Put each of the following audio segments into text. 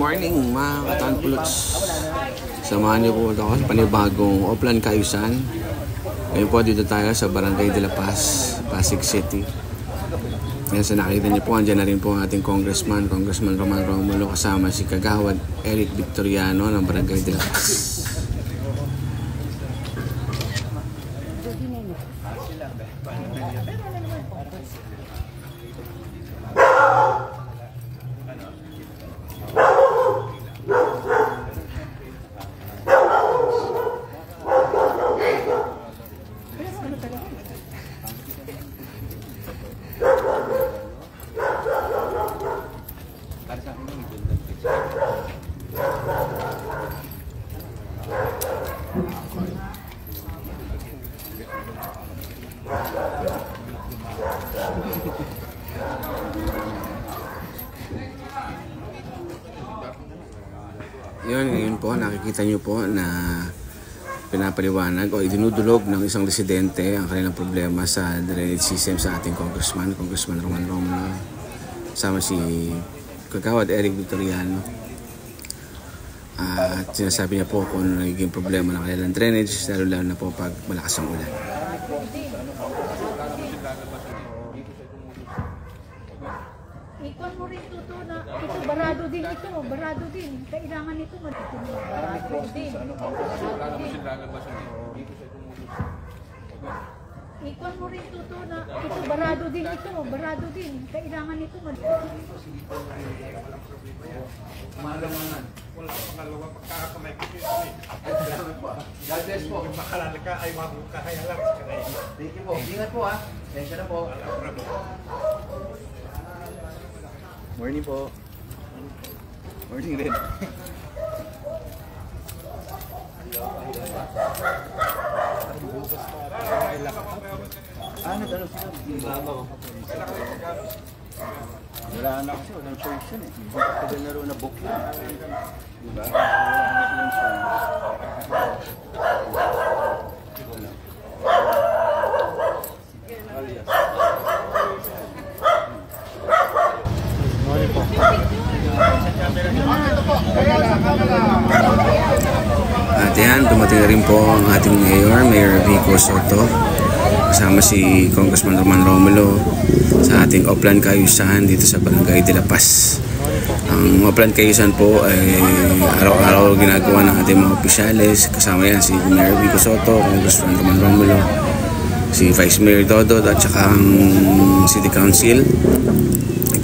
morning mga katanpulots. Samahan niyo po ako sa panibagong Oplan Kaayusan. Ngayon po dito tayo sa Barangay de la Paz, Pasig City. Ngayon sa nakita niyo po, andyan na rin po ang ating Congressman Roman Romulo kasama si Kagawad Eric Victoriano ng Barangay de la Paz. Ngayon po nakikita nyo po na pinapaliwanag o idinudulog ng isang residente ang kanilang problema sa drainage system sa ating Congressman Roman Romulo, sama si Kagawad Eric Victoriano. At sinasabi niya po kung ano nagiging problema ng kanilang drainage, lalo na po pag malakas ang ulan. Ikon mo rin ito na ito barado din ito, barado din. Kailangan ito barado din. Ikon mo rin ito na ito barado din ito, barado din. Kailangan ito Malamanan. Wala pa pangalawa pagkakamay ko ito eh. God bless po. Makalala ka ay mabukahaya lang. Thank you po. Ingat po ha. Tensya na po. Morning po. Morning rin. Nag-ano sila? Wala na kasi, walang choice yun eh. Tagal na rin na book yun. Diba? At yan, dumating na rin po ang ating Mayor Vico Soto, kasama si Congressman Roman Romulo sa ating Oplan Kaayusan dito sa Barangay de la Paz. Ang Oplan Kaayusan po ay araw-araw ginagawa ng ating mga opisyales. Kasama yan si Mayor Vico Soto, Congressman Roman Romulo, si Vice Mayor Dodod at saka ang City Council,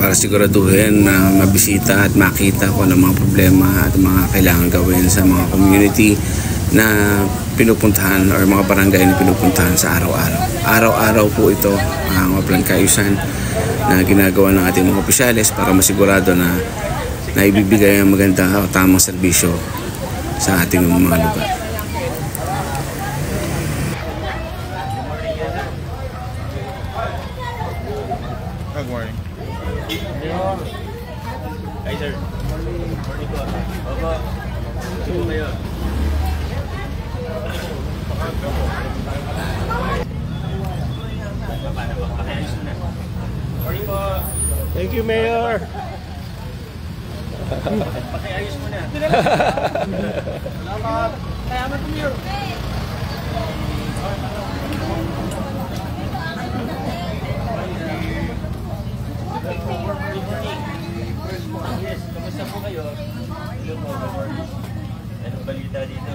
para siguraduhin na mabisita at makita kung ano mga problema at mga kailangan gawin sa mga community na pinupuntahan or mga barangay na pinupuntahan sa araw-araw. Araw-araw po ito ang Oplan Kaayusan na ginagawa ng ating mga opisyales para masigurado na naibibigay ang maganda o tamang serbisyo sa ating mga lugar. Good morning. Hi sir. Morning po. Opo. Ito po kayo. Morning po. Thank you, Mayor. Pakiayos mo na. Salamat. Salamat po, Mayor. Yes, kamusta po kayo? Hello po, good morning. Anong balita dito?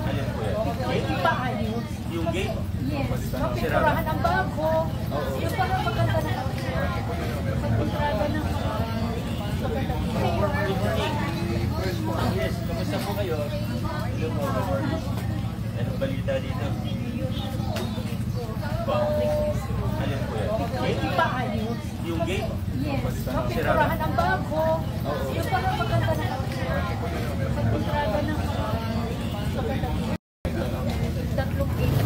Alin po yan? Hindi pa ayos. Yung gate? Yes. Pinturahan ang bago. Yung parang maganda na pagpuntraga ng Good morning. Yes, kamusta po kayo? Hello po, good morning. Anong balita dito? Alin po yan? hindi pa ayos. Yung gate? Yes. Pinturahan ang bago. Yung parang maganda na pagpuntraga ng tatlong gate.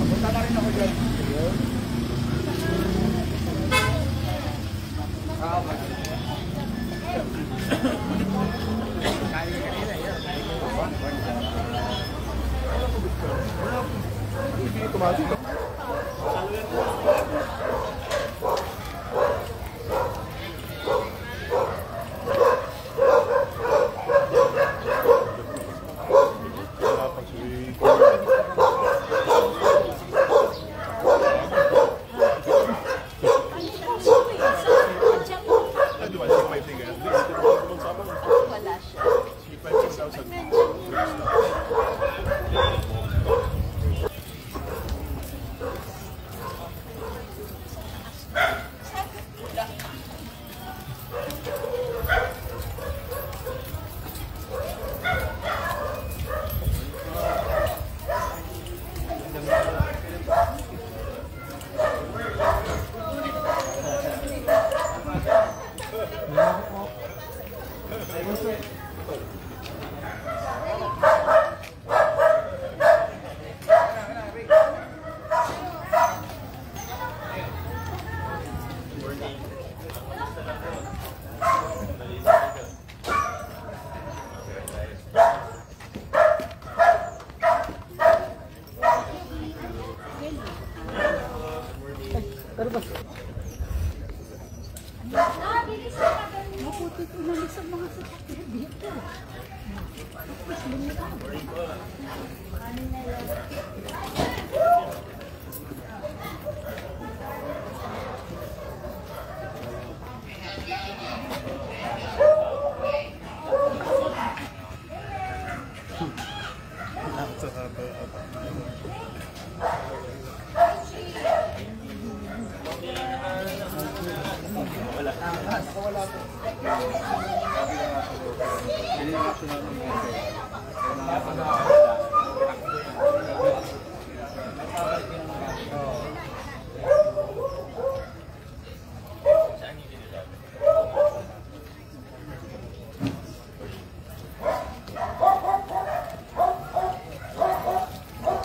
Punta na rin ako dyan. Tumasin ka. dito na sa mga sasakyan dito. Tapos lumitaw.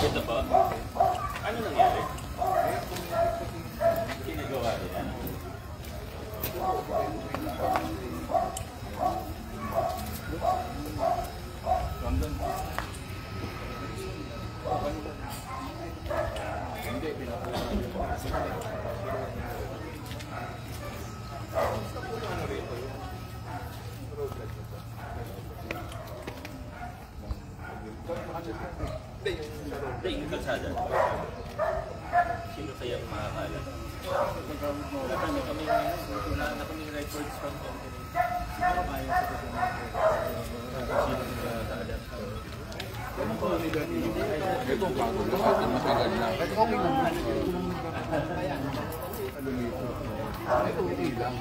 Ito po. Ano nangyari? Ginagawa nila. Hindi, yung kalsada. Sino kaya ang makakala? Wala na kami records from company. Siguro kaya sa pagkakas. Sino makakala? Ito ang bago. Matagal na. Kahit okay naman. Ito okay lang.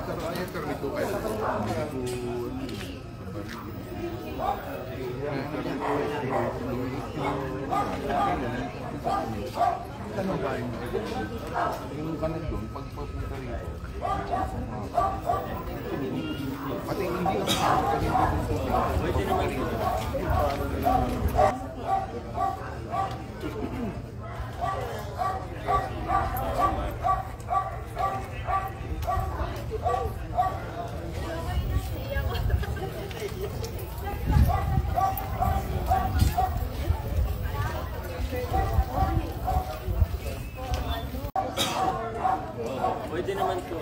Pero ayaw ka rito kayo. Ano ba yung kanan doon, pagpapunta rito? Pati hindi lang Pwede naman dito. Pwede naman ito.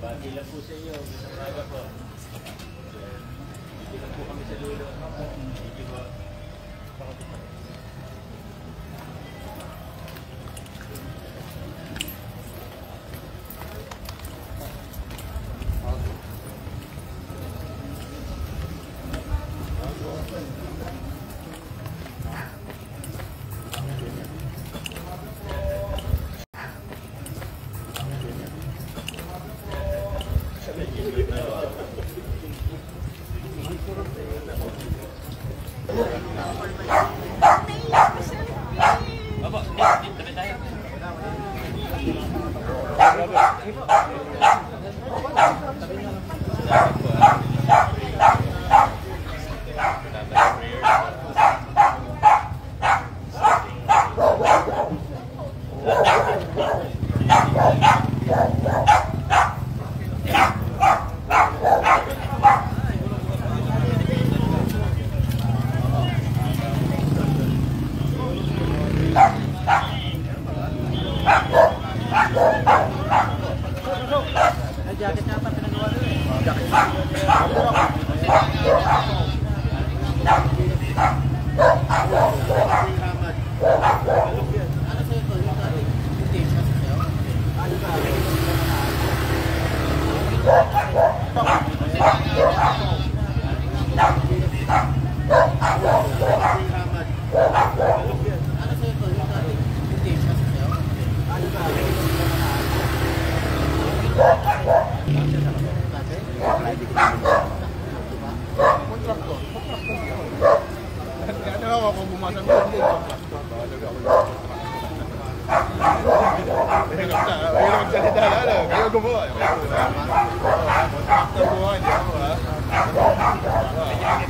Bagi lang po sa inyo, isang umaga po. Dito lang po kami sa dulo. Thank you po. Nabuhay, di ako ha. Ano yan?